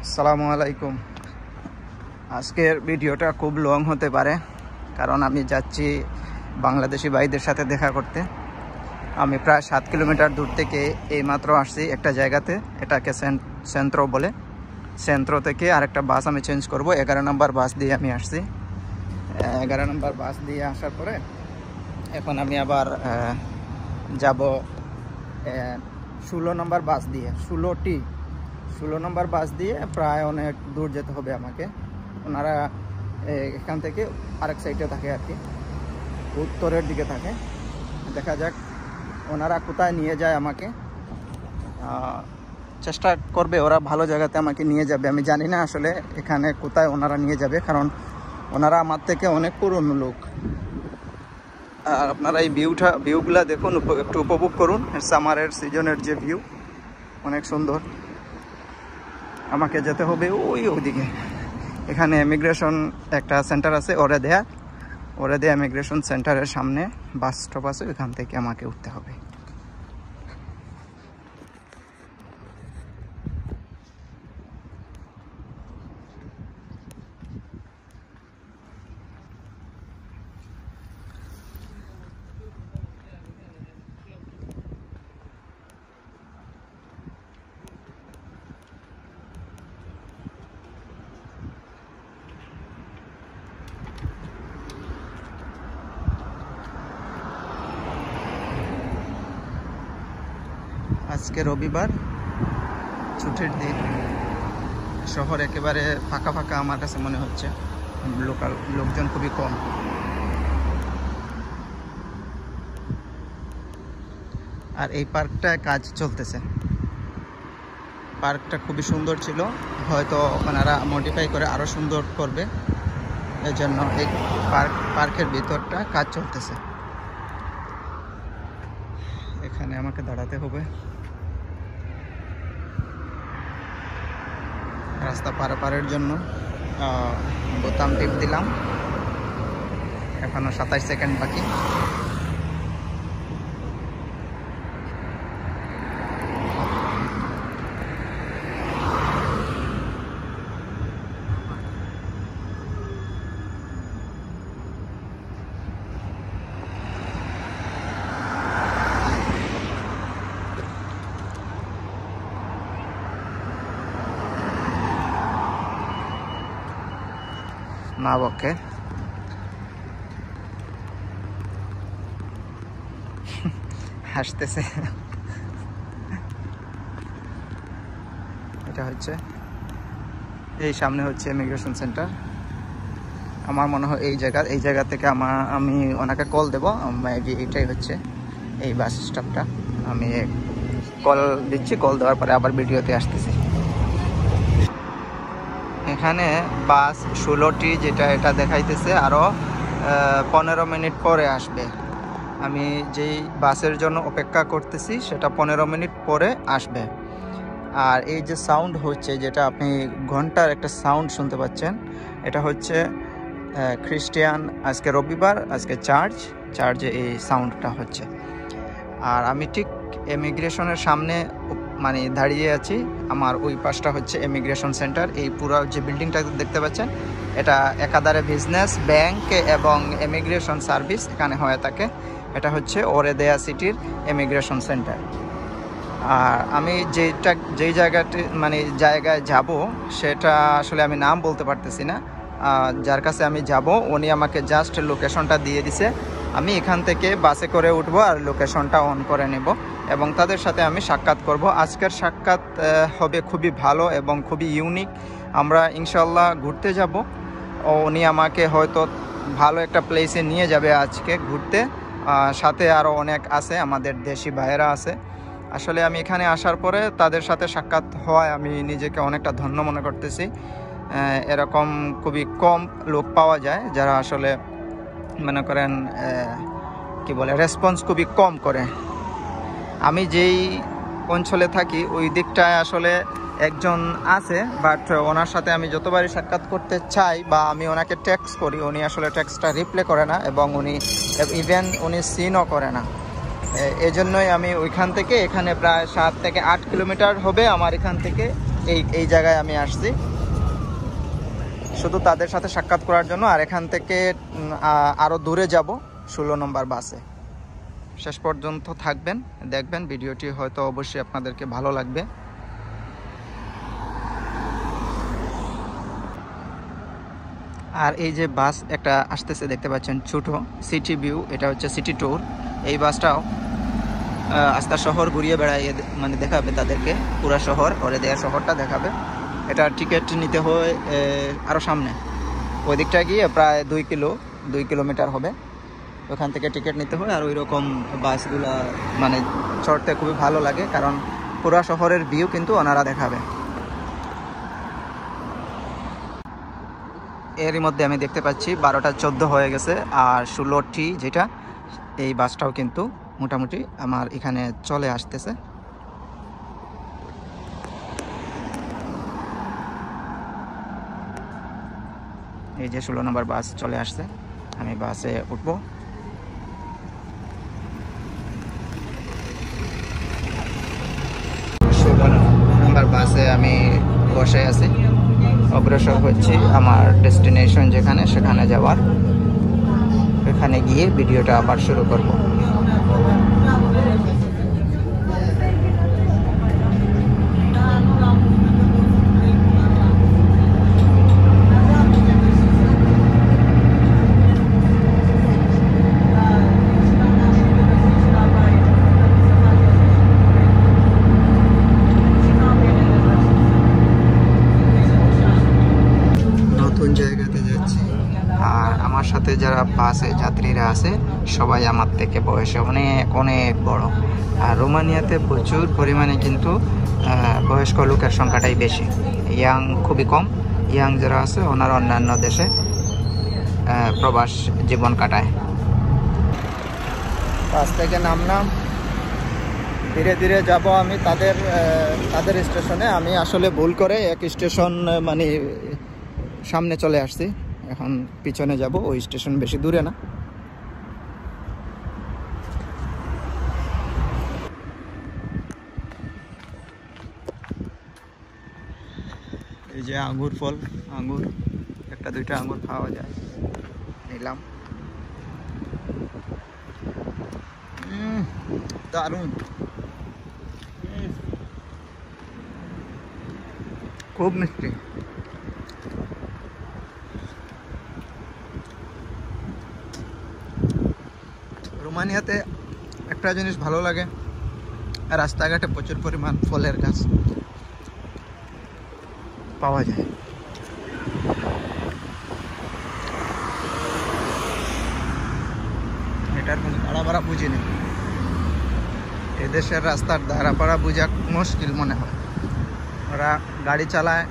আসসালামু আলাইকুম। আজকের ভিডিওটা খুব লং হতে পারে, কারণ আমি যাচ্ছি বাংলাদেশি ভাইদের সাথে দেখা করতে। আমি প্রায় 7 কিলোমিটার দূর থেকে এইমাত্র আসছি একটা জায়গাতে, এটাকে সেন্ট্রো বলে। সেন্ট্রো থেকে আরেকটা বাস আমি চেঞ্জ করব। 11 নম্বর বাস দিয়ে আমি আসছি। 11 নম্বর বাস দিয়ে আসার পরে এখন আমি আবার যাব 16 নম্বর বাস দিয়ে, 16 নম্বর বাস দিয়ে প্রায় অনেক দূর যেতে হবে আমাকে। ওনারা এখান থেকে আরেক সাইডে থাকে আর কি, উত্তরের দিকে থাকে। দেখা যাক ওনারা কোথায় নিয়ে যায় আমাকে। চেষ্টা করবে ওরা ভালো জায়গাতে আমাকে নিয়ে যাবে। আমি জানি না আসলে এখানে কোথায় ওনারা নিয়ে যাবে, কারণ ওনারা আমার থেকে অনেক পুরনো লোক। আর আপনারা এই ভিউগুলা দেখুন, একটু উপভোগ করুন। সামারের সিজনের যে ভিউ অনেক সুন্দর। আমাকে যেতে হবে ওইদিকে। এখানে ইমিগ্রেশন একটা সেন্টার আছে, ওরেদেয়া ইমিগ্রেশন সেন্টারের সামনে বাস স্টপ আছে, ওইখান থেকে আমাকে উঠতে হবে। আজকে রবিবার, ছুটির দিন। শহর একেবারে ফাঁকা ফাঁকা আমার কাছে মনে হচ্ছে, লোকজন খুবই কম। আর এই পার্কটায় কাজ চলতেছে। পার্কটা খুবই সুন্দর ছিল, হয়তো ওনারা মডিফাই করে আরও সুন্দর করবে। এই জন্য এই পার্কের ভিতরটা কাজ চলতেছে। এখানে আমাকে দাঁড়াতে হবে। রাস্তা পারাপারের জন্য বোতাম টিপ দিলাম। এখনো 27 সেকেন্ড বাকি। না বকে হাসতেছে। এটা হচ্ছে এই সামনে হচ্ছে ইমিগ্রেশন সেন্টার। আমার মনে হয় এই জায়গা থেকে আমি ওনাকে কল দেবো। মেবি এটাই হচ্ছে এই বাস স্টপটা। আমি কল দিচ্ছি, কল দেওয়ার পরে আবার ভিডিওতে আসতেছি। এখানে বাস 16টি এটা দেখাইতেছে, আরও 15 মিনিট পরে আসবে। আমি যেই বাসের জন্য অপেক্ষা করতেছি সেটা 15 মিনিট পরে আসবে। আর এই যে সাউন্ড হচ্ছে, যেটা আপনি ঘন্টার একটা সাউন্ড শুনতে পাচ্ছেন, এটা হচ্ছে খ্রিস্টান। আজকে রবিবার, আজকে চার্চে এই সাউন্ডটা হচ্ছে। আর আমি ঠিক ইমিগ্রেশনের সামনে মানে দাঁড়িয়ে আছি। আমার ওই পাশটা হচ্ছে ইমিগ্রেশন সেন্টার। এই পুরো যে বিল্ডিংটা দেখতে পাচ্ছেন, এটা একাধারে বিজনেস, ব্যাংক এবং ইমিগ্রেশন সার্ভিস এখানে হয়ে থাকে। এটা হচ্ছে ওরেদেয়া সিটির ইমিগ্রেশন সেন্টার। আর আমি যেই জায়গায় যাব সেটা আসলে আমি নাম বলতে পারতেছি না। যার কাছে আমি যাব উনি আমাকে জাস্ট লোকেশনটা দিয়ে দিছে। আমি এখান থেকে বাসে করে উঠব আর লোকেশনটা অন করে নেব এবং তাদের সাথে আমি সাক্ষাৎ করব। আজকের সাক্ষাৎ হবে খুবই ভালো এবং খুবই ইউনিক। আমরা ইনশাল্লাহ ঘুরতে যাব। উনি আমাকে হয়তো ভালো একটা প্লেসে নিয়ে যাবে আজকে ঘুরতে। সাথে আরও অনেক আছে, আমাদের দেশি ভাইয়েরা আছে। আসলে আমি এখানে আসার পরে তাদের সাথে সাক্ষাৎ হওয়ায় আমি নিজেকে অনেকটা ধন্য মনে করতেছি। এরকম খুবই কম লোক পাওয়া যায় যারা আসলে মনে করেন রেসপন্স খুবই কম করে। আমি যেই অঞ্চলে থাকি ওই দিকটায় আসলে একজন আছে, বাট ওনার সাথে আমি যতবারই সাক্ষাৎ করতে চাই বা আমি ওনাকে টেক্সট করি, উনি আসলে টেক্সটটা রিপ্লাই করে না এবং উনি সিনও করে না। এজন্যই আমি ওইখান থেকে এখানে প্রায় 7 থেকে 8 কিলোমিটার হবে আমার এখান থেকে এই জায়গায় আমি আসছি শুধু তাদের সাথে সাক্ষাৎ করার জন্য। আর এখান থেকে আরও দূরে যাব 16 নম্বর বাসে। শেষ পর্যন্ত থাকবেন, দেখবেন ভিডিওটি হয়তো অবশ্যই আপনাদেরকে ভালো লাগবে। আর এই যে বাস একটা আসতেছে দেখতে পাচ্ছেন ছোট, সিটি ভিউ, এটা হচ্ছে সিটি ট্যুর। এই বাসটাও আস্তা শহর ঘুরিয়ে বেড়াইয়ে মানে দেখাবে তাদেরকে, পুরা শহর ওরে দেয়া শহরটা দেখাবে। এটা টিকিট নিতে হয় আরও সামনে, ওই দিকটা গিয়ে প্রায় 2 কিলোমিটার হবে, ওখান থেকে টিকিট নিতে হয়। আর ওই রকম বাসগুলা মানে চড়তে খুবই ভালো লাগে, কারণ পুরা শহরের ভিউ কিন্তু ওনারা দেখাবে। এরই মধ্যে আমি দেখতে পাচ্ছি 12টা 14 হয়ে গেছে, আর 16টি যেটা এই বাসটাও কিন্তু মোটামুটি আমার এখানে চলে আসতেছে। এই যে 16 নম্বর বাস চলে আসছে, আমি বাসে উঠবো। 16 নম্বর বাসে আমি বসে আছি, অগ্রসর হচ্ছি আমার ডেস্টিনেশন যেখানে, সেখানে যাওয়ার। এখানে গিয়ে ভিডিওটা আবার শুরু করব। সাথে যারা বাসে যাত্রীরা আছে সবাই আমার থেকে বয়সে অনেক অনেক বড়। আর রোমানিয়াতে প্রচুর পরিমাণে কিন্তু বয়স্ক লোকের সংখ্যাটাই বেশি, ইয়াং খুবই কম। ইয়াং যারা আছে ওনারা অন্যান্য দেশে প্রবাস জীবন কাটায়। বাস থেকে নামলাম, ধীরে ধীরে যাব আমি তাদের স্টেশনে। আমি আসলে ভুল করে এক স্টেশন মানে সামনে চলে আসছি, এখন পিছনে যাব, ওই স্টেশন বেশি দূরে না। এই যে আঙ্গুর ফল, আঙ্গুর একটা দুইটা আঙ্গুর খাওয়া যায়, নিলাম। দারুণ, খুব মিষ্টি। রোমানিয়াতে একটা জিনিস ভালো লাগে, রাস্তাঘাটে প্রচুর পরিমাণ ফলের গাছ পাওয়া যায়। এটার কোনো দাঁড়াপাড়া বুঝি নেই, এদেশের রাস্তার দাঁড়াপাড়া বোঝা মুশকিল মনে হয়, ওরা গাড়ি চালায়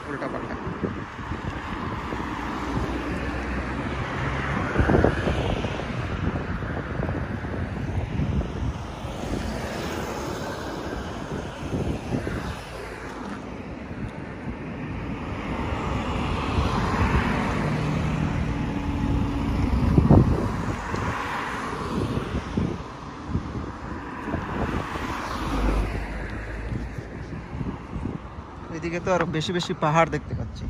উল্টা পাল্টা। এদিকে তো আরো বেশি বেশি পাহাড় দেখতে পাচ্ছি,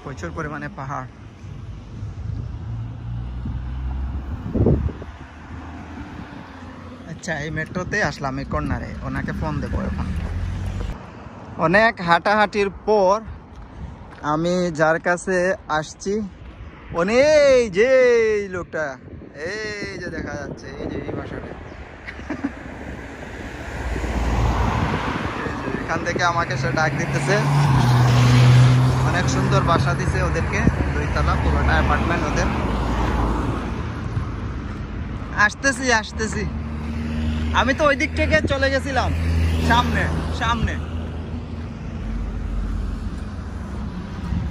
প্রচুর পরিমাণে পাহাড়। আচ্ছা, এই মেট্রোতে আসলাম এই কর্নারে, ওনাকে ফোন দেবো এখন। অনেক হাঁটাহাঁটির পর আমি যার কাছে আসছি, অনেক যে লোকটা, এই যে দেখা যাচ্ছে, এই যে এই বাসাটা, এখান থেকে আমাকে সে ডাক দিতেছে। অনেক সুন্দর বাসা দিছে ওদেরকে, 2 তলা, পুরোটা অ্যাপার্টমেন্ট ওদের। আসতেছি, আমি তো ওই দিক থেকে চলে গেছিলাম সামনে।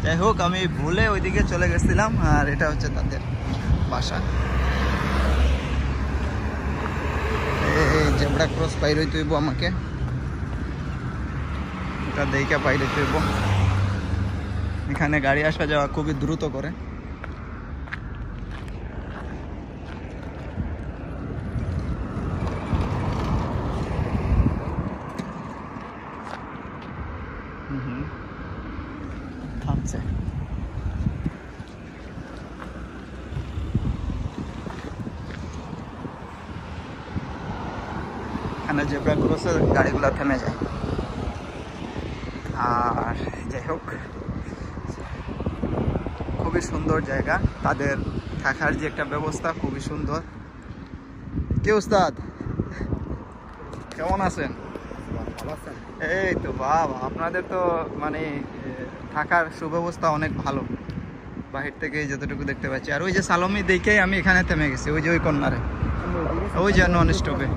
যাই হোক, আমি ভুলে ওইদিকে চলে গেছিলাম, আর এটা হচ্ছে তাদের বাসা। এই জেব্রা ক্রস পাইরই তুইব, আমাকে এটা দেখে পাইরে তুইব। এখানে গাড়ি আসা যাওয়া খুবই দ্রুত করে। এখানে জেব্রা ক্রসে গাড়িগুলো থেমে যায়। আর যাই হোক, খুবই সুন্দর জায়গা, তাদের থাকার যে একটা ব্যবস্থা খুবই সুন্দর। কি উস্তাদ, কেমন আছেন? এই তো বাবা, আপনাদের তো মানে থাকার সুব্যবস্থা অনেক ভালো, বাহির থেকে যতটুকু দেখতে পাচ্ছি। আর ওই যে সালমি দেখেই আমি এখানে থেমে গেছি, ওই যে ওই কর্নারে, ওই যে নন স্টপে।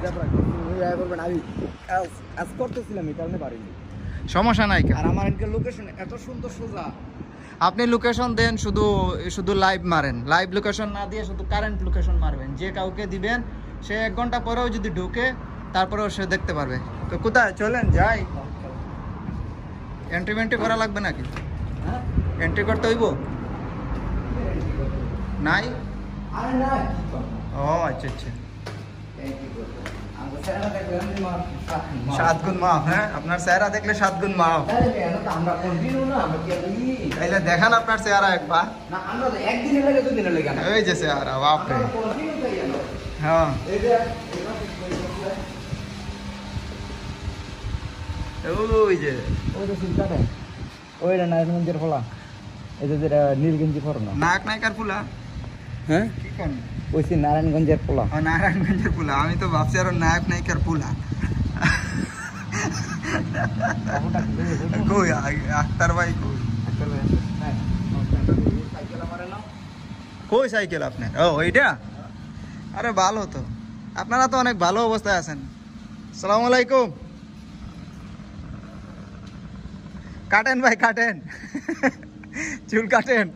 সমস্যা নাই। আর আমার লোকেশন এত সুন্দর সোজা, আপনি লোকেশন দেন, শুধু শুধু লাইভ মারেন, লাইভ লোকেশন না দিয়ে শুধু কারেন্ট লোকেশন মারবেন। যে কাউকে দিবেন সে 1 ঘন্টা পরেও যদি ঢুকে তারপরেও সে দেখতে পারবে। তো কোথায় চলেন যাই? এন্ট্রি মেন্ট্রি করা লাগবে নাকি? এন্ট্রি করতে হইব? নাই? ও আচ্ছা আচ্ছা, 7 গুণ মাফ। হ্যাঁ, আপনার চেহারা দেখলে 7 গুণ মাফ। তাইলে দেখান আপনার চেহারা একবার। ওই যে চেহারা, বাপরে। হ্যাঁ, ওই যে ওইটা নারায়ণগঞ্জের ফলা, এটা যেটা নীলগঞ্জি ফল না, নায়ক নায়িকার ফুলা। হ্যাঁ কি কোন ওইসি নারায়ণগঞ্জের পোলা। ও নারায়ণগঞ্জের ফুলা, আমি তো ভাবছি আরো নায়ক নায়িকার ফুলা। কই আক্তার ভাই, কই সাইকেল আপনার? ও ওইটা, আরে ভালো তো, আপনারা তো অনেক ভালো অবস্থায় আছেন। আসসালামু আলাইকুম। কাটেন ভাই কাটেন, চুল কাটেন।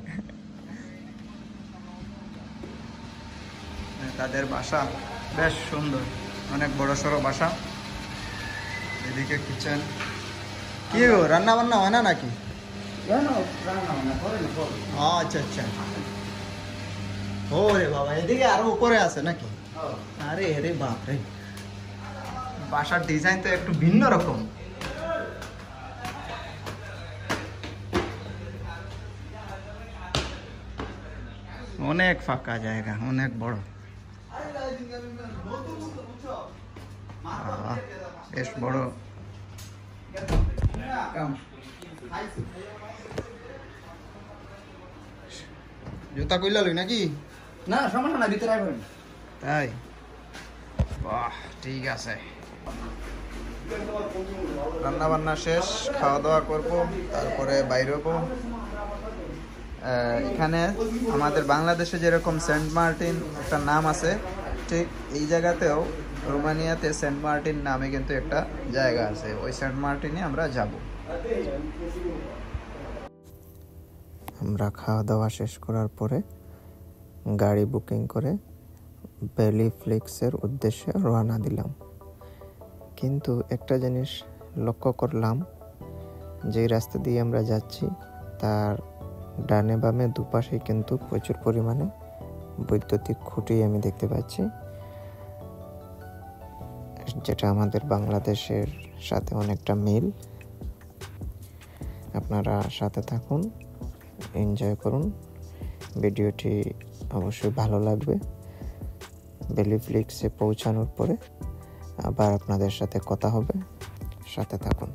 তাদের বাসা বেশ সুন্দর, অনেক বড় সড়ো বাসা। এদিকে কিচেন। কি গো, রান্না বান্না হয় না নাকি? আচ্ছা আচ্ছা, ও রে বাবা, এদিকে আরো উপরে আছে নাকি? আরে রে বাপ রে, বাসার ডিজাইন তো একটু ভিন্ন রকম। অনেক ফাঁকা জায়গা, অনেক বড়, বেশ বড়। জুতা কইলা লই নাকি? না সমস্যা না, ভিতরে আইবেন। তাই, বাহ ঠিক আছে। রান্না বান্না শেষ, খাওয়া দাওয়া করব, তারপরে বাইরে হবো। এখানে আমাদের বাংলাদেশে যেরকম সেন্ট মার্টিন একটা নাম আছে, ঠিক এই জায়গাতেও রোমানিয়াতে সেন্ট মার্টিন নামে কিন্তু একটা জায়গা আছে। ওই সেন্ট মার্টিনে আমরা যাব। আমরা খাওয়া দাওয়া শেষ করার পরে গাড়ি বুকিং করে ভ্যালি ফ্লিক্সের উদ্দেশ্যে রওনা দিলাম। কিন্তু একটা জিনিস লক্ষ্য করলাম, যে রাস্তা দিয়ে আমরা যাচ্ছি তার ডানে বামে দুপাশে কিন্তু প্রচুর পরিমাণে বৈদ্যুতিক খুঁটি আমি দেখতে পাচ্ছি, যেটা আমাদের বাংলাদেশের সাথে অনেকটা মিল। আপনারা সাথে থাকুন, এনজয় করুন, ভিডিওটি অবশ্যই ভালো লাগবে। ভ্যালি ফ্লিক্সে পৌঁছানোর পরে আবার আপনাদের সাথে কথা হবে, সাথে থাকুন।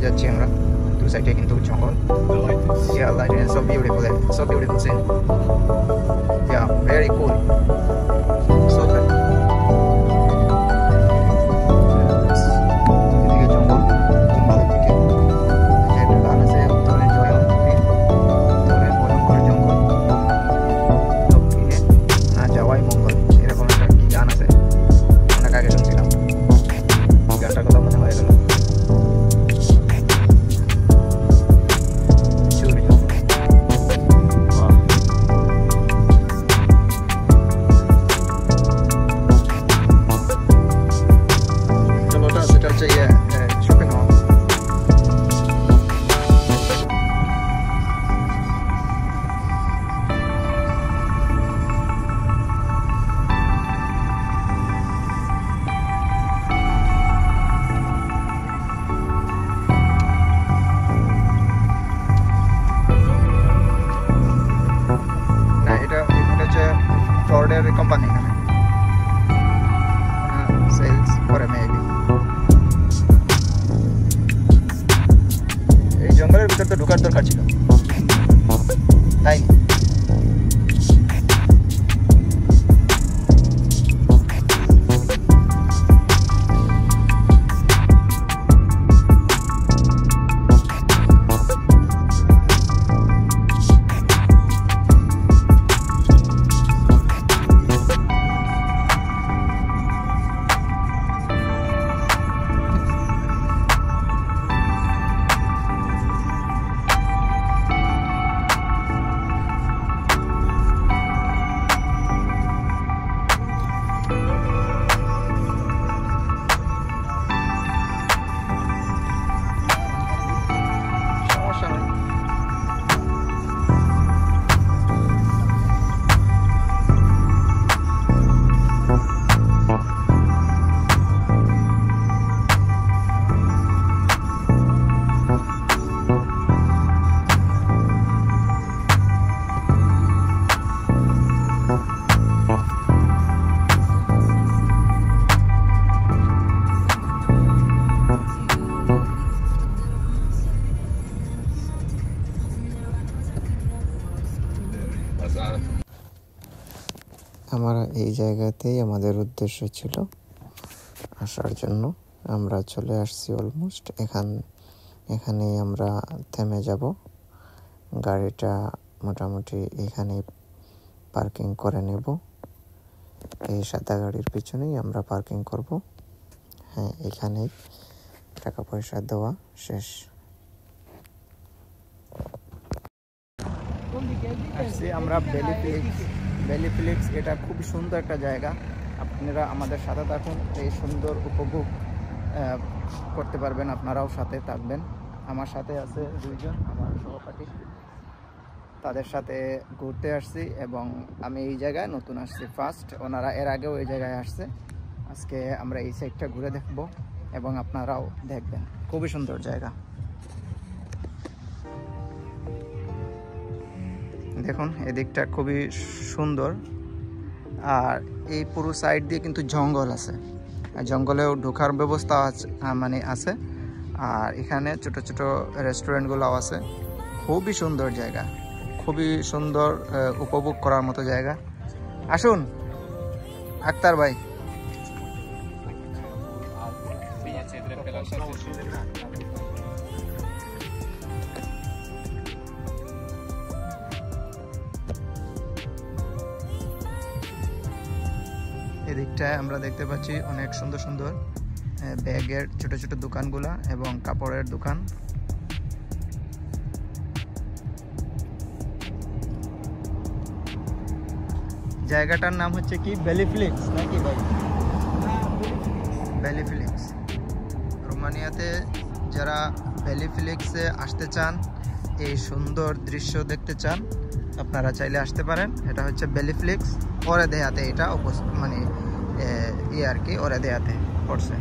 যাচ্ছি আমরা। দু সাইডে কিন্তু জঙ্গল। Yeah, lighting is so beautiful. So beautiful scene. Yeah, very cool. So good. এদিকে জঙ্গল, জঙ্গলের দিকে যে একটা গান আছে, উত্তরে জয়ন তীর, উত্তরে ভয়ঙ্কর জঙ্গল, দক্ষিণে না যাওয়াই মঙ্গল, এরকম একটা কি গান আছে, অনেক আগে শুনছিলাম। গানটার কথা মনে হয়ে গেল। সেটা হচ্ছে শপিং মল। না, এটা হচ্ছে ফোর্ডের কোম্পানি, এখানে সেলস করে মেবি। এই জঙ্গলের ভিতর তো ঢোকার দরকার ছিল, তাই না? সমস্যা নেই। আমরা এই জায়গাতেই আমাদের উদ্দেশ্য ছিল আসার জন্য। আমরা চলে আসছি অলমোস্ট। এখানেই আমরা থেমে যাব। গাড়িটা মোটামুটি এখানেই পার্কিং করে নেব। এই সাদা গাড়ির পিছনেই আমরা পার্কিং করব। হ্যাঁ, এখানেই টাকা পয়সা দেওয়া শেষ। আসছি আমরা ভ্যালি ফিলিপস। এটা খুব সুন্দর একটা জায়গা। আপনারা আমাদের সাথে থাকুন, এই সুন্দর উপভোগ করতে পারবেন। আপনারাও সাথে থাকবেন। আমার সাথে আছে দুইজন আমার সহপাঠী, তাদের সাথে ঘুরতে আসছি এবং আমি এই জায়গায় নতুন আসছি ফার্স্ট। ওনারা এর আগেও এই জায়গায় আসছে। আজকে আমরা এই সাইডটা ঘুরে দেখব এবং আপনারাও দেখবেন। খুবই সুন্দর জায়গা। দেখুন এদিকটা খুবই সুন্দর। আর এই পুরো সাইড দিয়ে কিন্তু জঙ্গল আছে, জঙ্গলেও ঢোকার ব্যবস্থা আছে, আছে। আর এখানে ছোট ছোট রেস্টুরেন্টগুলোও আছে। খুবই সুন্দর জায়গা, খুবই সুন্দর, উপভোগ করার মতো জায়গা। আসুন আক্তার ভাই। এদিকটায় আমরা দেখতে পাচ্ছি অনেক সুন্দর সুন্দর ব্যাগের ছোট ছোট দোকানগুলা এবং কাপড়ের দোকান। জায়গাটার নাম হচ্ছে কি ভ্যালি ফিলিপস নাকি ভাই? Valley Philips. রোমানিয়াতে যারা ভ্যালি ফিলিপসে আসতে চান, এই সুন্দর দৃশ্য দেখতে চান, আপনারা চাইলে আসতে পারেন। এটা হচ্ছে ভ্যালি ফিলিপস ওরে দেয়াতে, এটা মানে আর কি ওরে দেয়াতে পড়ছে।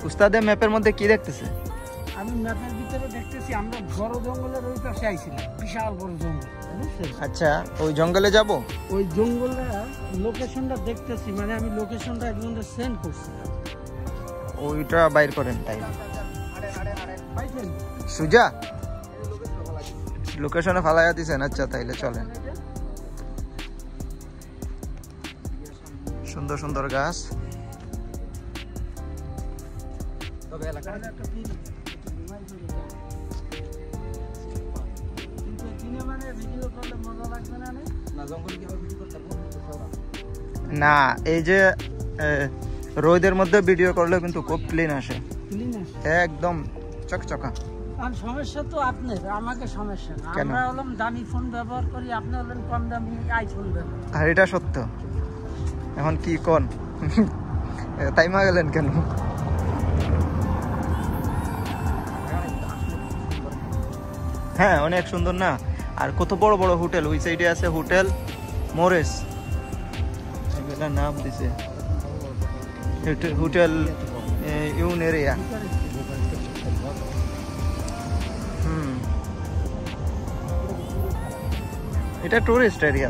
উস্তাদের ম্যাপের মধ্যে কি দেখতেছে? আমি ম্যাপের ভিতরে দেখতেছি আমরা বড় জঙ্গলের ওই পাশে আইছিলাম, বিশাল বড় জঙ্গল, বুঝছেন? আচ্ছা, ওই জঙ্গলে যাব? ওই জঙ্গলটা লোকেশনটা দেখতেছি, মানে আমি লোকেশনটা একজনকে সেন্ড করছি। ওইটা বাইর করেন তাই পাইছেন? সুজা লোকেশনে ফালাইয়া দিছেন? আচ্ছা তাইলে চলেন। সুন্দর সুন্দর গাছ। তবে এলাকার একটা দিন কিন্তু দিনে মানে ভিডিও করলে মজা লাগবে না? না জঙ্গলে কি ভিডিও করতে পারবো? না, এই যে রোদের মধ্যে ভিডিও করলে কিন্তু খুব ক্লিন আসে, ক্লিন আসে একদম চকচকা। আর সমস্যা তো আপনার, আমাকে সমস্যা না। কেন? আমরা হলাম দামি ফোন ব্যবহার করি, আপনি হলেন কম দামি আইফোন ব্যবহার। আর এটা সত্য। এখন কি কোন তাইমা গেলেন কেন? হ্যাঁ, অনেক সুন্দর না? আর কত বড় বড় হোটেল, ওই সাইডে আছে হোটেল মোরেস, এগুলা নাম দিছে হোটেল ইউনেরিয়া। এটা টুরিস্ট এরিয়া।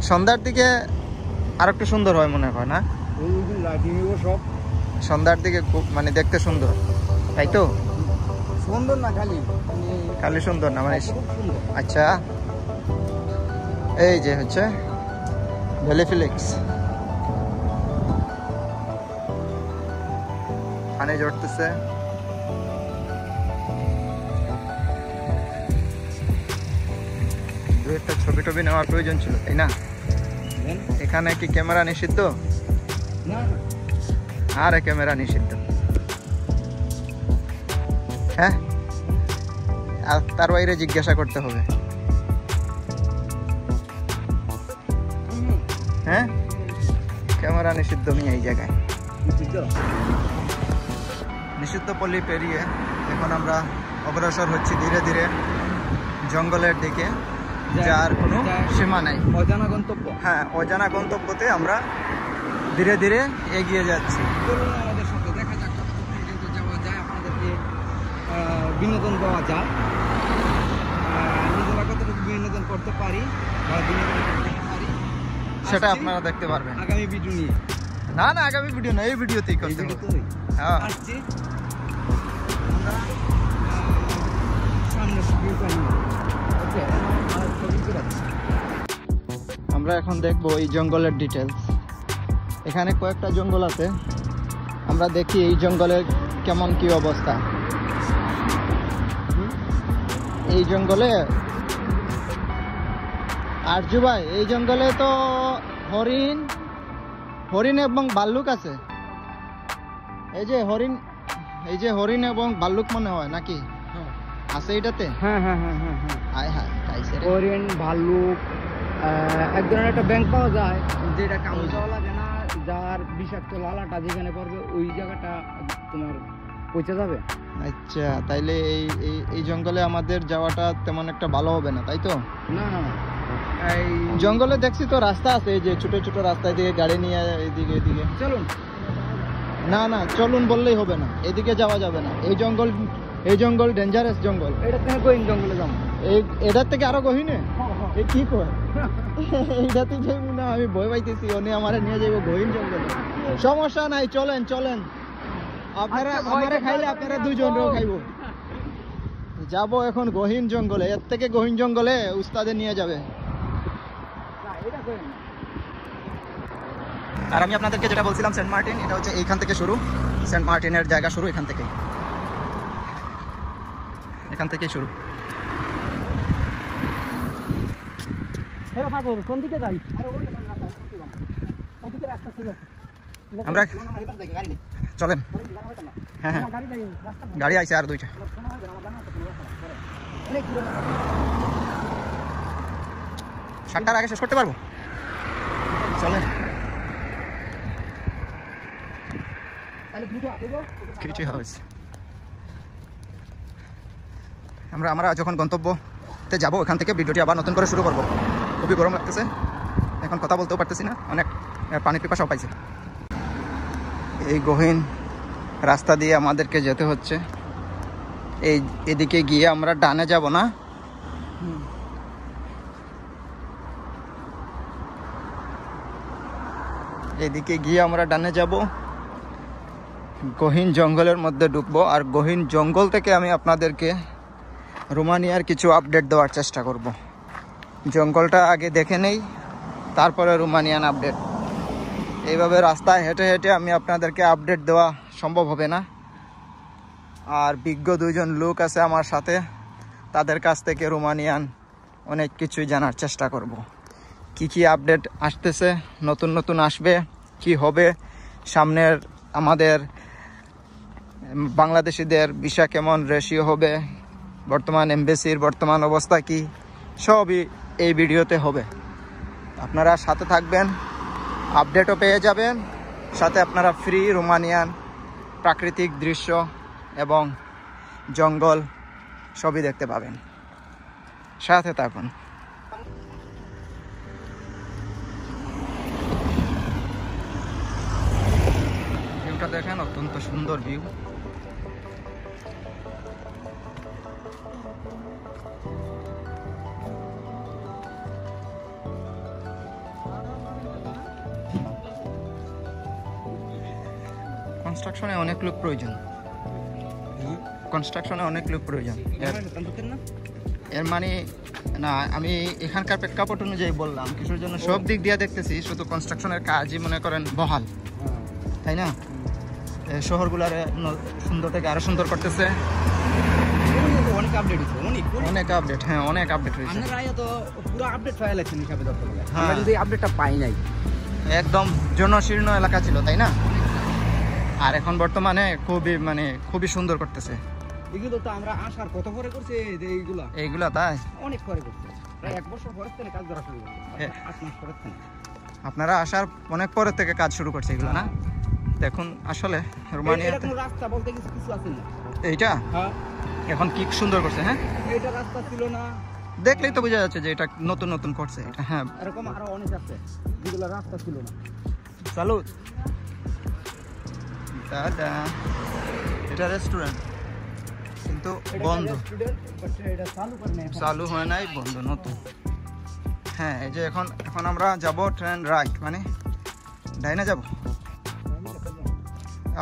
সন্ধ্যার দিকে আর একটু সুন্দর হয় মনে হয় না? সব সন্ধ্যার দিকে খুব মানে দেখতে সুন্দর, তাই তো? সুন্দর না খালি খালি সুন্দর না মানে? সুন্দর। আচ্ছা, এই যে হচ্ছে ভ্যালি ফিলিক্স, পানি জড়তেছে। দু একটা ছবি টবি নেওয়ার প্রয়োজন ছিল, তাই না? এখানে কি ক্যামেরা নিষিদ্ধ? না আরে ক্যামেরা নিষিদ্ধ, হ্যাঁ? আর তার বাইরে জিজ্ঞাসা করতে হবে, হ্যাঁ? ক্যামেরা নিষিদ্ধ নিয়ে এই জায়গায়। নিষিদ্ধ পল্লী পেরিয়ে এখন আমরা অগ্রসর হচ্ছি ধীরে ধীরে জঙ্গলের দিকে, যার কোনো সীমা নাই। অজানা গন্তব্য। হ্যাঁ, অজানা গন্তব্যতে আমরা ধীরে ধীরে এগিয়ে যাচ্ছি। চলুন আমাদের সাথে, দেখা যাক কতদূর পর্যন্ত যাওয়া যায়, আপনাদেরকে বিনোদন দেওয়া যায়, নিজেরা কতটুকু বিনোদন করতে পারি বা বিনোদন করতে পারি সেটা আসছি আপনারা দেখতে পারবেন আগামী ভিডিও নিয়ে। না না, আগামী ভিডিও না, এই ভিডিওতেই করতে হবে। হ্যাঁ, আসছি আমরা সামনে ভিউটা নিয়ে। ওকে, আর ছবি করে আমরা এখন দেখবো এই জঙ্গলের ডিটেলস। এখানে কয়েকটা জঙ্গল আছে, আমরা দেখি এই জঙ্গলের কেমন কি অবস্থা। এই জঙ্গলে আরজু ভাই, এই জঙ্গলে তো হরিণ হরিণ এবং ভাল্লুক আছে। এই যে হরিণ এবং ভাল্লুক মনে হয় নাকি আছে এটাতে? হ্যাঁ হ্যাঁ হ্যাঁ হ্যাঁ হ্যাঁ হায় হায়, তাইছে রে। হরিণ, ভাল্লুক, এক ধরনের একটা ব্যাংক পাওয়া যায় যেটা কামড় দেওয়া লাগে না, যার বিষাক্ত লালাটা যেখানে পড়বে ওই জায়গাটা তোমার পৌঁছে যাবে। আচ্ছা, তাইলে এই জঙ্গলে আমাদের যাওয়াটা তেমন একটা ভালো হবে না, তাই তো? না না না, এই জঙ্গলে দেখছি তো রাস্তা আছে, এই যে ছোট ছোট রাস্তা, এদিকে গাড়ি নিয়ে এদিকে এদিকে। চলুন। না না, চলুন বললেই হবে না, এদিকে যাওয়া যাবে না। এই জঙ্গল ডেঞ্জারাস জঙ্গল। এটা থেকে গহীন জঙ্গলে যাবো। এটার থেকে আরো গহীনে? এই কি কয়? এইটাতে যাইব না, আমি ভয় পাইতেছি, উনি আমারে নিয়ে যাবো গহীন জঙ্গলে। সমস্যা নাই, চলেন চলেন। আপনারা আমারে খাইলে আপনারা দুইজনও খাইবো। যাবো এখন গহীন জঙ্গলে, এর থেকে গহীন জঙ্গলে উস্তাদে নিয়ে যাবে। আর আমি আপনাদেরকে যেটা বলছিলাম, সেন্ট মার্টিন, এটা হচ্ছে এইখান থেকে শুরু। সেন্ট মার্টিনের জায়গা শুরু এখান থেকেই, এখান থেকেই শুরু। কোন দিকে যাই? আমরা চলেন। হ্যাঁ হ্যাঁ, গাড়ি আইছে আর দুইটা। সাতটার আগে শেষ করতে পারবো? চলেন। কিছুই হয়েছে। আমরা যখন গন্তব্যতে যাবো, ওখান থেকে ভিডিওটি আবার নতুন করে শুরু করবো। খুবই গরম লাগতেছে, এখন কথা বলতেও পারতেছি না, অনেক পানির পিপাসাও পাইছে। এই গহীন রাস্তা দিয়ে আমাদেরকে যেতে হচ্ছে। এদিকে গিয়ে আমরা ডানে যাব না, এদিকে গিয়ে আমরা ডানে যাব, গহীন জঙ্গলের মধ্যে ঢুকবো। আর গহীন জঙ্গল থেকে আমি আপনাদেরকে রোমানিয়ার কিছু আপডেট দেওয়ার চেষ্টা করব। জঙ্গলটা আগে দেখে নেই, তারপরে রোমানিয়ান আপডেট। এইভাবে রাস্তায় হেঁটে হেঁটে আমি আপনাদেরকে আপডেট দেওয়া সম্ভব হবে না। আর বিজ্ঞ দুইজন লোক আছে আমার সাথে, তাদের কাছ থেকে রোমানিয়ান অনেক কিছুই জানার চেষ্টা করব। কি আপডেট আসতেছে, নতুন নতুন আসবে, কি হবে সামনের, আমাদের বাংলাদেশিদের ভিসা কেমন রেশিও হবে, বর্তমান এমবেসির বর্তমান অবস্থা কি, সবই এই ভিডিওতে হবে। আপনারা সাথে থাকবেন, আপডেটও পেয়ে যাবেন, সাথে আপনারা ফ্রি রোমানিয়ান প্রাকৃতিক দৃশ্য এবং জঙ্গল সবই দেখতে পাবেন। সাথে থাকুন। ভিউটা দেখেন, অত্যন্ত সুন্দর ভিউ। কনস্ট্রাকশনে অনেক লোক প্রয়োজন, কনস্ট্রাকশনে অনেক লোক প্রয়োজন। এর মানে না, আমি এখানকার প্রেক্ষাপট অনুযায়ী বললাম, কিছুর জন্য সব দিক দিয়ে দেখতেছি, শুধু কনস্ট্রাকশনের কাজই মনে করেন বহাল, তাই না? শহরগুলার সুন্দর থেকে আরো সুন্দর করতেছে। অনেক আপডেট হয়েছে, অনেক আপডেট, হ্যাঁ অনেক আপডেট হয়েছে। পুরো আপডেট পাই লাগছেন হিসাবে ধরতে গেলে, আমরা কিন্তু এই আপডেটটা পাই নাই। একদম জনশীর্ণ এলাকা ছিল, তাই না? আর এখন বর্তমানে খুবই সুন্দর করতেছে। এগুলো তো আমরা আসার কত পরে করছে, যে এইগুলা তাই অনেক পরে করছে, প্রায় 1 বছর পরে থেকে কাজ ধরা শুরু করছে, 8 মাস পরে থেকে। আপনারা আসার অনেক পরে থেকে কাজ শুরু করছে এগুলো, না? দেখুন আসলে রোমানিয়া রাস্তা বলতে কিছু আছে না, এইটা এখন কি সুন্দর করছে। হ্যাঁ, এটা রাস্তা ছিল না, দেখলেই তো বোঝা যাচ্ছে যে এটা নতুন নতুন করছে এটা। হ্যাঁ, এরকম আরো অনেক আছে যেগুলো রাস্তা ছিল না। চালু দাদা, এটা রেস্টুরেন্ট কিন্তু বন্ধ, চালু হয় নাই, বন্ধ, নতুন। হ্যাঁ, এই যে এখন আমরা যাব ট্রেন রাইট, মানে ডাইনে যাব।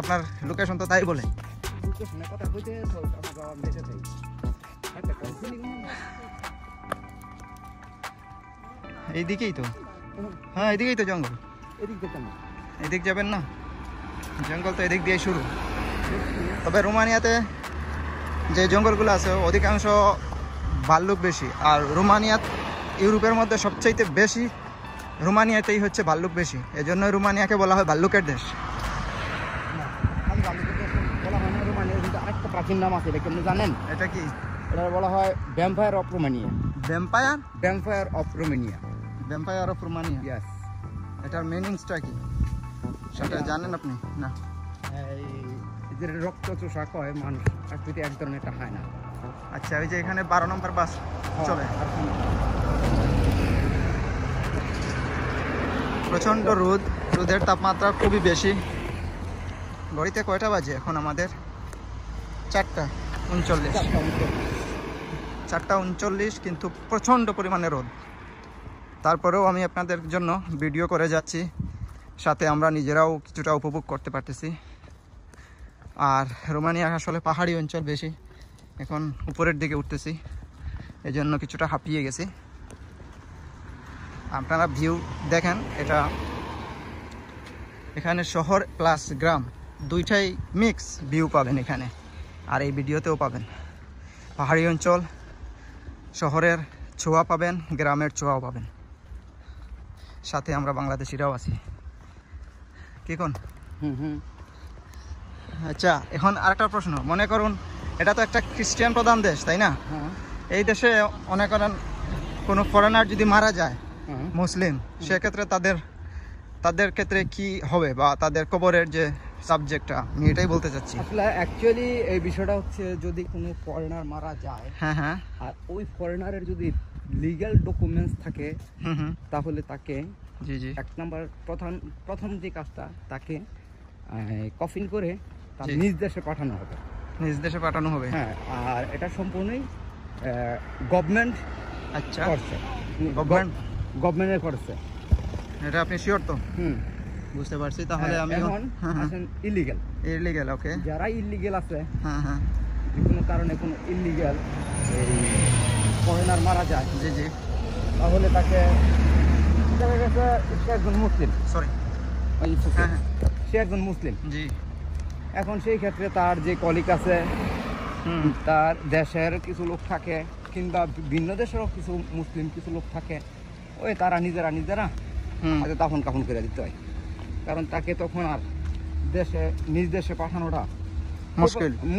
আপনার লোকেশন তো তাই বলে। এইদিকেই তো, হ্যাঁ এদিকেই তো জঙ্গল। এদিক যাবেন না, জঙ্গল তো এদিক দিয়ে শুরু। তবে রোমানিয়াতে যে জঙ্গলগুলো আছে অধিকাংশ ভাল্লুক বেশি। আর রোমানিয়া ইউরোপের মধ্যে সবচাইতে বেশি রোমানিয়াতেই হচ্ছে ভাল্লুক বেশি, এজন্য রোমানিয়াকে বলা হয় ভাল্লুকের দেশ। আরেকটা প্রাচীন নাম আছে, এটা কেমন জানেন? এটা কি? এটা বলা হয় vampire of Romania. Vampire? Vampire of Romania. Vampire of Romania, yes. এটার মিনিংসটা কি সেটা জানেন আপনি? না, এই যে রক্ত চোষা কয় মানুষ, আকৃতি এক ধরনের একটা হয় না। আচ্ছা, ওই যে এখানে 12 নম্বর বাস চলে। প্রচণ্ড রোদের তাপমাত্রা খুবই বেশি। ঘড়িতে কয়টা বাজে এখন আমাদের? 4:39। 4:39, কিন্তু প্রচণ্ড পরিমাণে রোদ। তারপরেও আমি আপনাদের জন্য ভিডিও করে যাচ্ছি, সাথে আমরা নিজেরাও কিছুটা উপভোগ করতে পারতেছি। আর রোমানিয়া আসলে পাহাড়ি অঞ্চল বেশি, এখন উপরের দিকে উঠতেছি, এই জন্য কিছুটা হাঁপিয়ে গেছি। আপনারা ভিউ দেখেন, এখানে শহর প্লাস গ্রাম দুইটাই মিক্স ভিউ পাবেন এখানে, আর এই ভিডিওতেও পাবেন। পাহাড়ি অঞ্চল, শহরের ছোঁয়া পাবেন, গ্রামের ছোঁয়াও পাবেন, সাথে আমরা বাংলাদেশিরাও আছি। কি কোন? আচ্ছা, এখন আরেকটা প্রশ্ন। মনে করুন এটা তো একটা খ্রিস্টান প্রধান দেশ, তাই না? এই দেশে মনে করেন কোনো ফরেনার যদি মারা যায়, মুসলিম, সেক্ষেত্রে তাদের ক্ষেত্রে কি হবে, বা তাদের কবরের যে সাবজেক্টটা, আমি এটাই বলতে চাচ্ছি। আসলে অ্যাকচুয়ালি এই বিষয়টা হচ্ছে, যদি কোনো ফরেনার মারা যায়, হ্যাঁ, আর ওই ফরেনারের যদি লিগ্যাল ডকুমেন্টস থাকে, তাহলে তাকে জি, 1 নাম্বার প্রথম যে কাজটা, তাকে কফিন করে তার জি। নিজ দেশে পাঠানো হবে। নিজ দেশে পাঠানো হবে। হ্যাঁ, আর এটা সম্পূর্ণই গভর্নমেন্ট আচ্ছা, করছে, গভর্নমেন্ট করছে। এটা আপনি শিওর তো? হুম, বুঝতে পারছি। তাহলে আমি এখন আছেন ইলিগাল, ইলিগেল। ওকে, যারা ইলিগেল আছে, হ্যাঁ হ্যাঁ, যে কোনো কারণে কোনো ইলিগাল এই ফরেনার মারা যায়, জি জি, তাহলে তাকে দেখা গেছে সে একজন মুসলিম, সরি, হ্যাঁ, হ্যাঁ। সে একজন মুসলিম। জি, এখন সেই ক্ষেত্রে তার যে কলিগ আছে, হুম, তার দেশের কিছু লোক থাকে, কিংবা ভিন্ন দেশেরও কিছু মুসলিম কিছু লোক থাকে, ওই তারা নিজেরা হুম, আগে দাফন কাফন করে দিতে হয়। কারণ তাকে তখন আর নিজ দেশে পাঠানোটা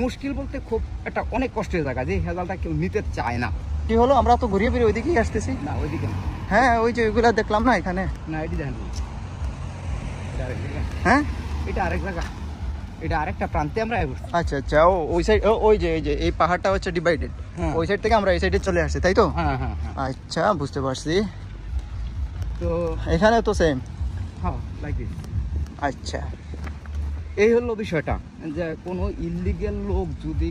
মুশকিল বলতে খুব একটা অনেক কষ্টের জায়গা, যে হেজালটা কেউ নিতে চায় না। কি হলো? আমরা তো ঘুরিয়ে ফিরে ওইদিকেই আসতেছি। না, ওইদিকে না, হ্যাঁ, ওই যে ওইগুলা দেখলাম না এখানে। না, এটি দেখেন, এটা আরেক জায়গা, হ্যাঁ, এটা আরেক জায়গা, এটা আরেকটা প্রান্তে আমরা এগোচ্ছি। আচ্ছা আচ্ছা, ওই সাইড, ওই যে এই পাহাড়টা হচ্ছে ডিভাইডেড, হ্যাঁ। ওই সাইড থেকে আমরা এই সাইডে চলে আসছি, তাই তো? হ্যাঁ হ্যাঁ হ্যাঁ। আচ্ছা, বুঝতে পারছি। তো এখানে তো সেম। হ্যাঁ, লাইক দিস। আচ্ছা, এই হলো বিষয়টা, যে কোনো ইলিগেল লোক যদি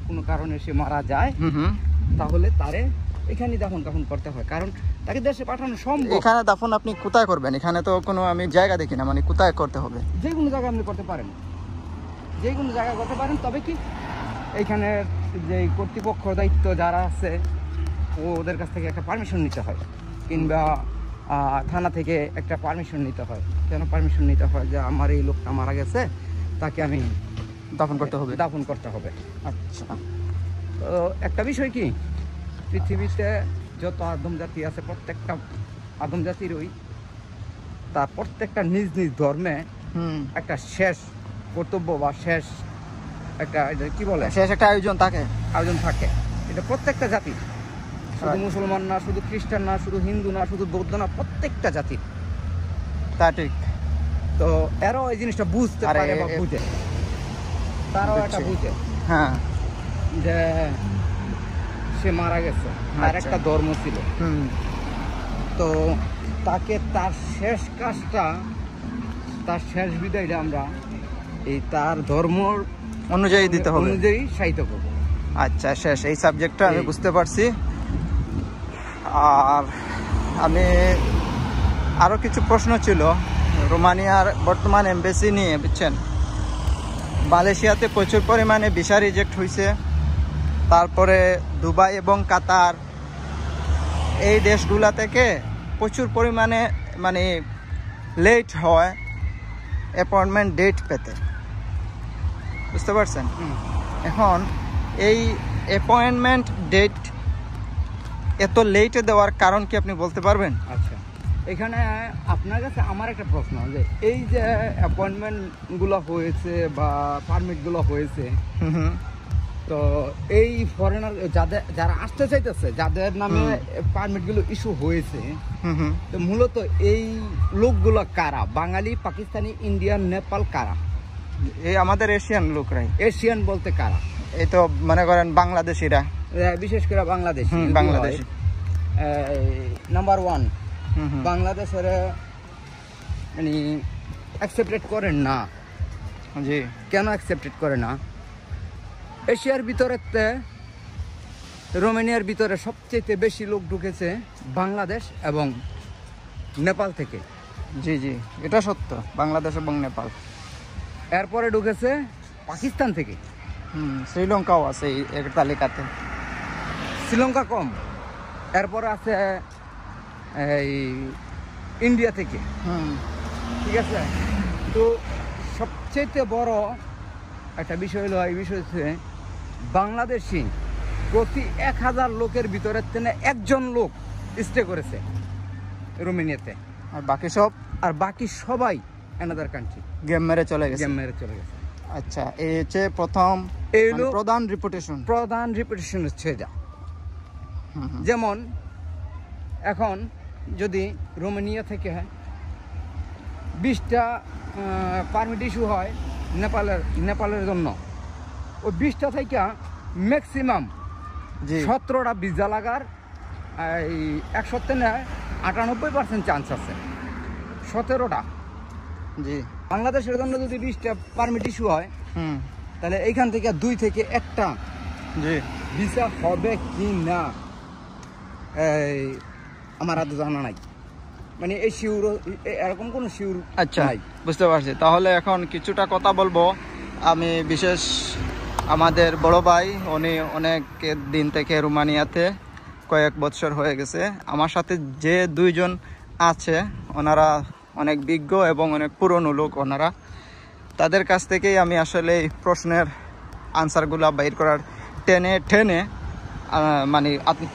কোনো কারণে সে মারা যায়, হুম হুম, তাহলে তারে এখানে দাফন কাফন করতে হয়, কারণ তাকে দেশে পাঠানো সম্ভব। এখানে দাফন আপনি কোথায় করবেন? এখানে তো কোনো আমি জায়গা দেখি না, মানে কোথায় করতে হবে? যে কোনো জায়গায় আপনি করতে পারেন, যে কোনো জায়গায় করতে পারেন, তবে কি এইখানে যে কর্তৃপক্ষ দায়িত্ব যারা আছে, ওদের কাছ থেকে একটা পারমিশন নিতে হয়, কিংবা থানা থেকে একটা পারমিশন নিতে হয়। কেন পারমিশন নিতে হয়? যে আমার এই লোকটা মারা গেছে, তাকে আমি দাফন করতে হবে। দাফন করতে হবে। আচ্ছা, তো একটা বিষয় কি, পৃথিবীতে যত আদম জাতি আছে, প্রত্যেকটা আদম জাতিরই তার প্রত্যেকটা নিজ নিজ ধর্মে হুম, একটা শেষ কর্তব্য বা শেষ একটা, এটা কি বলে, শেষ একটা আয়োজন থাকে। আয়োজন থাকে। এটা প্রত্যেকটা জাতি, শুধু Right. মুসলমান না, শুধু খ্রিস্টান না, শুধু হিন্দু না, শুধু বৌদ্ধ না, প্রত্যেকটা জাতি। তা ঠিক। তো এরাও এই জিনিসটা বুঝতে আরে, পারে বা বুঝে, তারাও এটা বুঝছি। বুঝে হ্যাঁ, যে সে মারা গেছে, তার আচ্ছা। একটা ধর্ম ছিল, হুম, তো তাকে তার শেষ কাজটা, তার শেষ বিদায়টা আমরা এই তার ধর্ম অনুযায়ী দিতে হবে। অনুযায়ী সাহিত্য করবো। আচ্ছা, শেষ এই সাবজেক্টটা আমি এই। বুঝতে পারছি। আর আমি আরও কিছু প্রশ্ন ছিল রোমানিয়ার বর্তমান এমবেসি নিয়ে, বুঝছেন? মালয়েশিয়াতে প্রচুর পরিমাণে ভিসা রিজেক্ট হয়েছে, তারপরে দুবাই এবং কাতার, এই দেশগুলা থেকে প্রচুর পরিমাণে মানে লেট হয় অ্যাপয়েন্টমেন্ট ডেট পেতে, বুঝতে পারছেন? এখন এই অ্যাপয়েন্টমেন্ট ডেট এত লেটে দেওয়ার কারণ কি আপনি বলতে পারবেন? আচ্ছা, এখানে আপনার কাছে আমার একটা প্রশ্ন, যে এই যে অ্যাপয়েন্টমেন্টগুলো হয়েছে বা পারমিটগুলো হয়েছে, হুম হুম, তো এই ফরেনার যারা আসতে চাইতেছে, যাদের নামে পারমিটগুলো ইস্যু হয়েছে, হুম হুম, তো মূলত এই লোকগুলো কারা? বাঙালি, পাকিস্তানি, ইন্ডিয়ান, নেপাল, কারা? এই আমাদের এশিয়ান লোকরাই। এশিয়ান বলতে কারা? এই তো মনে করেন বাংলাদেশিরা। বিশেষ করে বাংলাদেশ। বাংলাদেশি। নাম্বার ওয়ান, হুম হুম, বাংলাদেশের মানে অ্যাকসেপ্টেড করেন না। জি, কেন অ্যাকসেপ্টেড করে না? এশিয়ার ভিতরে, রোমানিয়ার ভিতরে সবচেয়ে বেশি লোক ঢুকেছে বাংলাদেশ এবং নেপাল থেকে। জি জি, এটা সত্য, বাংলাদেশ এবং নেপাল। এরপরে ঢুকেছে পাকিস্তান থেকে। শ্রীলঙ্কাও আছে এই তালিকাতে। শ্রীলঙ্কা কম। এরপরে আছে এই ইন্ডিয়া থেকে। ঠিক আছে, তো সবচেয়ে বড় একটা বিষয় হলো, এই বিষয় হচ্ছে বাংলাদেশি প্রতি 1000 লোকের ভিতরে একজন লোক স্টে করেছে রোমানিয়াতে, আর বাকি সব, আর বাকি সবাই অ্যানাদার কান্ট্রি গেম মেরে চলে গেছে। গেম মেরে চলে গেছে। আচ্ছা, এই হচ্ছে প্রথম, এই মানে হলো প্রধান রিপুটেশন। প্রধান রিপুটেশন হচ্ছে যা। যেমন এখন যদি রোমানিয়া থেকে 20টা পারমিট ইস্যু হয় নেপালের জন্য, ওই 20টা থেকে ম্যাক্সিমাম 17টা ভিসা লাগার এই 100 থেকে 98% চান্স আছে। 17টা জি বাংলাদেশের জন্য যদি 20টা পারমিট ইস্যু হয় হুম, তাহলে এইখান থেকে 2 থেকে 1টা জি ভিসা হবে কি না এই আমার আদৌ জানা নাই, মানে এই শিউর এরকম কোনো শিউর আচ্ছা নাই। বুঝতে পারছি। তাহলে এখন কিছুটা কথা বলবো আমি, বিশেষ আমাদের বড় ভাই, উনি অনেক দিন থেকে রোমানিয়াতে, কয়েক বছর হয়ে গেছে। আমার সাথে যে 2 জন আছে ওনারা অনেক বিজ্ঞ এবং অনেক পুরনো লোক ওনারা, তাদের কাছ থেকেই আমি আসলে এই প্রশ্নের আনসারগুলা বাইর করার টেনে মানে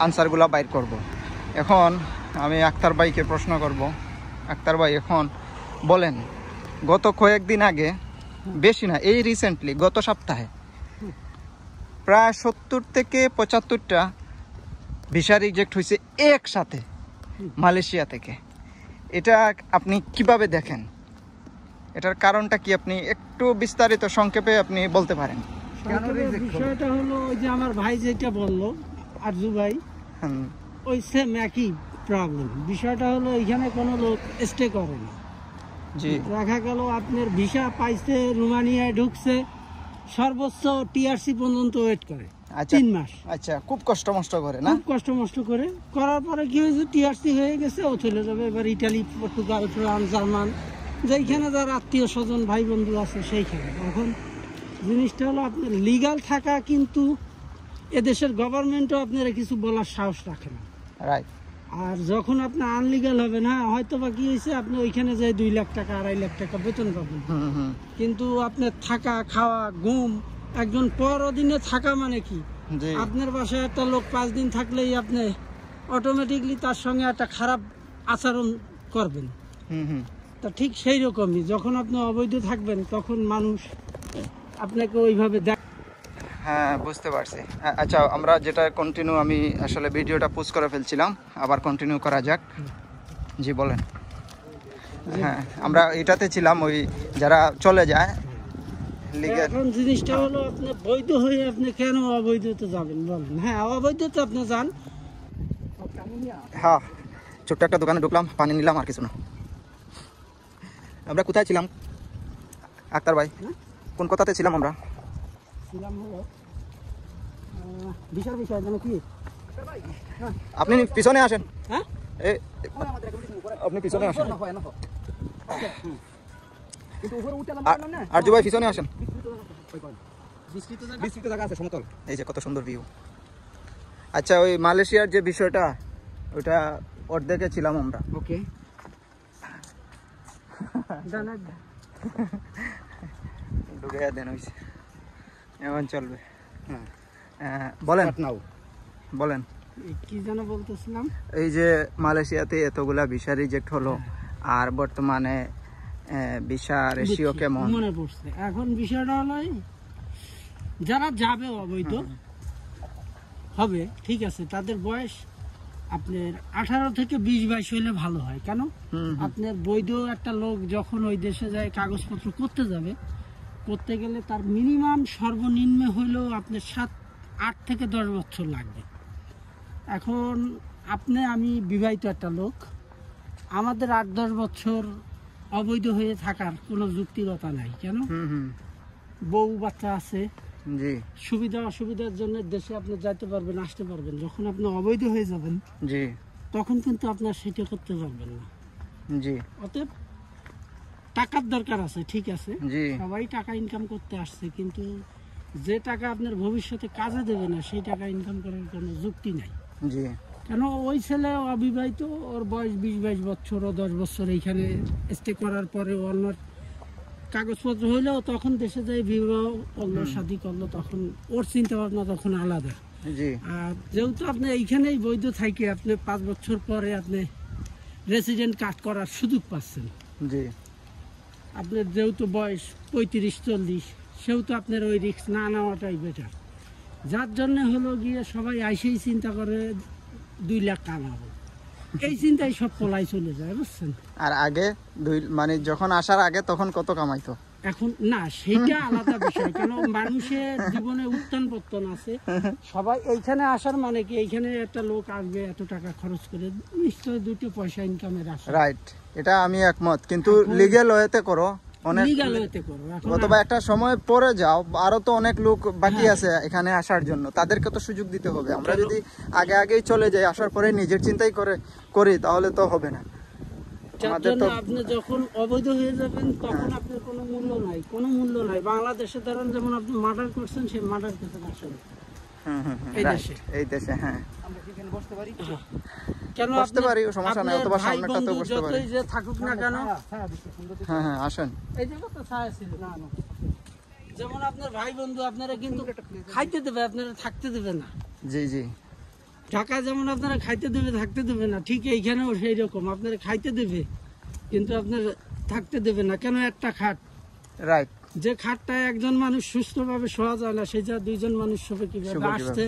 আনসারগুলা বাইর করব। এখন আমি আক্তার ভাইকে প্রশ্ন করব। আক্তার ভাই, এখন বলেন, গত কয়েকদিন আগে, বেশি না, এই রিসেন্টলি গত সপ্তাহে প্রায় 70 থেকে 75টা ভিসা রিজেক্ট হয়েছে একসাথে মালয়েশিয়া থেকে। এটা আপনি কিভাবে দেখেন? এটার কারণটা কি আপনি একটু বিস্তারিত সংক্ষেপে আপনি বলতে পারেন? কেন reject হলো? বিষয়টা হলো ওই যে আমার ভাই যেটা বললো, আরজু ভাই, হুম, ওই সেম একই প্রবলেম। বিষয়টা হলো এখানে কোনো লোক স্টে করে না। জি দেখা গেল আপনার ভিসা পাইছে, রোমানিয়ায় ঢুকছে, সর্বোচ্চ টিআরসি পর্যন্ত ওয়েট করে আচ্ছা 3 মাস। আচ্ছা, খুব কষ্ট মষ্ট করে না? খুব কষ্ট মষ্ট করে করার পরে কি হয়েছে, টিআরসি হয়ে গেছে, ও চলে যাবে এবার ইটালি, পর্তুগাল, ফ্রান্স, জার্মান, যেইখানে যার আত্মীয় স্বজন ভাই বন্ধু আছে সেইখানে। এখন জিনিসটা হলো আপনার লিগাল থাকা, কিন্তু এদেশের গভর্নমেন্টও আপনারা কিছু বলার সাহস রাখে না। রাইট। আর যখন আপনি আনলিগাল হবেন, হ্যাঁ হয়তো বা কি হয়েছে, আপনি ওইখানে যাই 2 লাখ টাকা 2.5 লাখ টাকা বেতন পাবেন, হুম হুম, কিন্তু আপনার থাকা খাওয়া ঘুম, একজন পর অধীনে থাকা মানে কি, জি আপনার বাসায় একটা লোক 5 দিন থাকলেই আপনি অটোমেটিকলি তার সঙ্গে একটা খারাপ আচরণ করবেন। হুম হুম, তা ঠিক সেই রকমই যখন আপনি অবৈধ থাকবেন, তখন মানুষ আপনাকে ওইভাবে হ্যাঁ বুঝতে পারছি। আচ্ছা, আমরা যেটা কন্টিনিউ, আমি আসলে ভিডিওটা পোস্ট করে ফেলছিলাম, আবার কন্টিনিউ করা যাক। জি বলেন। হ্যাঁ, আমরা এটাতে ছিলাম, ওই যারা চলে যায় লিগের। এখন জিনিসটা হলো আপনি বৈধ হয়ে আপনি কেন অবৈধতে যাবেন বলেন? হ্যাঁ, অবৈধতে আপনি যান। হ্যাঁ, ছোট্ট একটা দোকানে ঢুকলাম, পানি নিলাম, আর কিছু না। আমরা কোথায় ছিলাম আক্তার ভাই? কোন কথাতে ছিলাম আমরা? ছিলাম হলো বিশাল বিষয় জানো কি? আপনি পিছনে আসেন। হ্যাঁ, আপনি পিছনে আসেন। কিন্তু উপরে উঠে আরজু ভাই পিছনে আসেন। বিস্তৃত জায়গা আছে, সমতল। এই যে কত সুন্দর ভিউ। আচ্ছা, ওই মালয়েশিয়ার যে বিষয়টা, ওইটা অর্ধেকে ছিলাম আমরা। ওকে, ঢুকে দেন হয়েছে, এখন চলবে। হ্যাঁ বলেন নাও। বলেন। কি যেন বলতেছিলাম? এই যে মালয়েশিয়াতে এতগুলা ভিসা রিজেক্ট হলো, আর বর্তমানে ভিসা রেশিও কেমন? মনে পড়ছে। এখন বিষয়টা হলো যারা যাবে অবৈধ হবে, ঠিক আছে, তাদের বয়স আপনার 18 থেকে 20-22 হইলে ভালো হয়। কেন? আপনার বৈধ একটা লোক যখন ওই দেশে যায় কাগজপত্র করতে যাবে, করতে গেলে তার মিনিমাম সর্বনিম্ন হইলেও আপনার 8 থেকে 10 বছর লাগবে। এখন আমি বিবাহিত একটা লোক, আমাদের 8-10 বছর অবৈধ হয়ে থাকার কোনো যুক্তিকতা নাই। কেন? বউ বাচ্চা আছে, জি সুবিধা অসুবিধার জন্য দেশে আপনি যাইতে পারবেন, আসতে পারবেন। যখন আপনি অবৈধ হয়ে যাবেন, জি তখন কিন্তু আপনার সেটা করতে পারবেন না। জি অতএব টাকার দরকার আছে, ঠিক আছে, জি সবাই টাকা ইনকাম করতে আসছে, কিন্তু যে টাকা আপনার ভবিষ্যতে কাজে দেবে না, সেই টাকা ইনকাম করার কোনো যুক্তি নাই। জি কেন? ওই ছেলে অবিবাহিত, ওর বয়স 20-22 বছর, ও 10 বছর এইখানে স্টে করার পরে অন্য কাগজপত্র হইলেও তখন দেশে যাই বিবাহ করলো, শাদী করলো, তখন ওর চিন্তা ভাবনা তখন আলাদা। জি আর যেহেতু আপনি এইখানেই বৈধ থাকি, আপনি 5 বছর পরে আপনি রেসিডেন্ট কার্ড করার সুযোগ পাচ্ছেন। জি আপনার যেহেতু বয়স 35-40, সেহেতু আপনার ওই রিস্ক না নেওয়াটাই বেটার। যার জন্য হলো গিয়ে সবাই আইসেই চিন্তা করে 2 লাখ কামাবো, এই চিন্তায় সব পলাই চলে যায়, বুঝছেন? আর আগে মানে যখন আসার আগে তখন কত কামাইতো? এখন না, সেটা আলাদা বিষয়। কেন? মানুষের জীবনে উত্থান পতন আছে। সবাই এইখানে আসার মানে কি, এইখানে একটা লোক আসবে এত টাকা খরচ করে, নিশ্চয়ই 2 পয়সা ইনকামের আশা। রাইট, এটা আমি একমত, কিন্তু লিগ্যাল ওয়েতে করো, অনেক লিগ্যাল ওয়েতে করো এখন অথবা একটা সময় পরে যাও, আরো তো অনেক লোক বাকি আছে এখানে আসার জন্য, তাদেরকে তো সুযোগ দিতে হবে। আমরা যদি আগে আগেই চলে যাই, আসার পরে নিজের চিন্তাই করি তাহলে তো হবে না। যার আমাদের জন্য তো আপনি যখন অবৈধ হয়ে যাবেন তখন আপনার কোনো মূল্য নাই, কোনো মূল্য নাই। বাংলাদেশে ধরেন যেমন আপনি মার্ডার করছেন, সেই মার্ডার করছেন আসলে এই right, দেশে। এই দেশে হ্যাঁ আমরা কি এখানে বসতে পারি? কেন বসতে আপনি- পারি, সমস্যা নাই, আপনার অথবা ভাই সামনেটাতেও বন্ধু বসতে পারি। যতই যে থাকুক না কেন, হ্যাঁ, বেশি সুন্দর দেখতে। হ্যাঁ আসেন। এই জায়গা তো ছায়া ছিল না। যেমন আপনার ভাই বন্ধু আপনারা কিন্তু খাইতে দেবে, আপনারা থাকতে দেবে না। জি জি ঢাকায় যেমন আপনারা খাইতে দেবে, থাকতে দেবে না, ঠিক এইখানেও সেই রকম আপনারা খাইতে দেবে কিন্তু আপনার থাকতে দেবে না। কেন? একটা খাট, রাইট। যে খাটটায় একজন মানুষ সুস্থভাবে শোয়া যায় না, সেই যা দুইজন মানুষ শোবে কিভাবে? শোবে কিভাবে? আসছে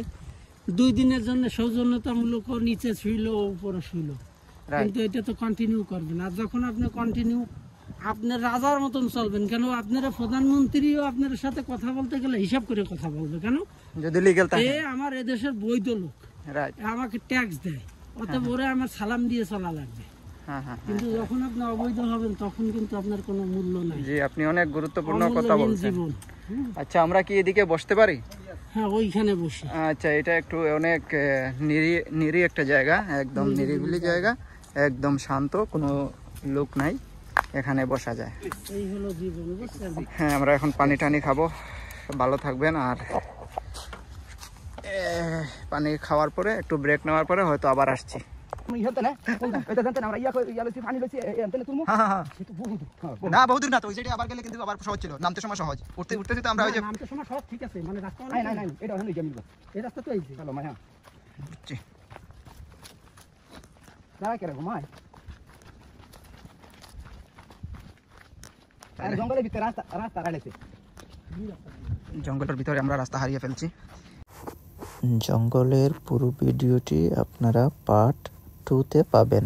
2 দিনের জন্য সৌজন্যতামূলক ও নিচে শুইলো, ও উপরে শুইলো, কিন্তু এটা তো কন্টিনিউ করবেন। আর যখন আপনি কন্টিনিউ আপনার রাজার মতন চলবেন, কেন আপনারা প্রধানমন্ত্রীও আপনার সাথে কথা বলতে গেলে হিসাব করে কথা বলবে। কেন? যদি লিগ্যাল এ থাকে, আমার এদেশের বৈধ লোক, রাইট। আমাকে ট্যাক্স দেয়, অতএব ওরে আমার সালাম দিয়ে চলা লাগবে। হ্যাঁ হ্যাঁ কিন্তু যখন আপনি অবৈধ হবেন তখন কিন্তু আপনার কোনো মূল্য নাই। জি, আপনি অনেক গুরুত্বপূর্ণ কথা অমূল্যহীন বলছেন। জীবন। আচ্ছা, আমরা কি এদিকে বসতে পারি? হ্যাঁ, ওইখানে বসে। আচ্ছা, এটা একটু অনেক নিরি একটা জায়গা, একদম নিরিবিলি জায়গা, একদম শান্ত, কোনো লোক নাই, এখানে বসা যায়। এই হলো জীবন, বুঝছেন? হ্যাঁ, আমরা এখন পানি টানি খাবো। ভালো থাকবেন। আর পানি খাওয়ার পরে একটু ব্রেক নেওয়ার পরে হয়তো আবার আসছি। আমি ইহাতে না, এটা জানতে না, আমরা ইয়া লইছি, পানি লইছি, এখানে তুলমু। হ্যাঁ কিন্তু বহুত না, বহুদূর না তো, ওই সাইডে আবার গেলে কিন্তু আবার সহজ ছিল, নামতে সময় সহজ, উঠতে তো আমরা ওই যে নামতে সময় সব ঠিক আছে, মানে রাস্তা নাই নাই নাই, এটা ওখানে গিয়ে মিলব। এই রাস্তা তো এই যে। চলো মায়া, জি। দাঁড়া কেন ঘুমায়? আর জঙ্গলের ভিতরে রাস্তা রাইলেছে। জঙ্গলের ভিতরে আমরা রাস্তা হারিয়ে ফেলছি। জঙ্গলের পুরো ভিডিওটি আপনারা পার্ট 2-তে পাবেন।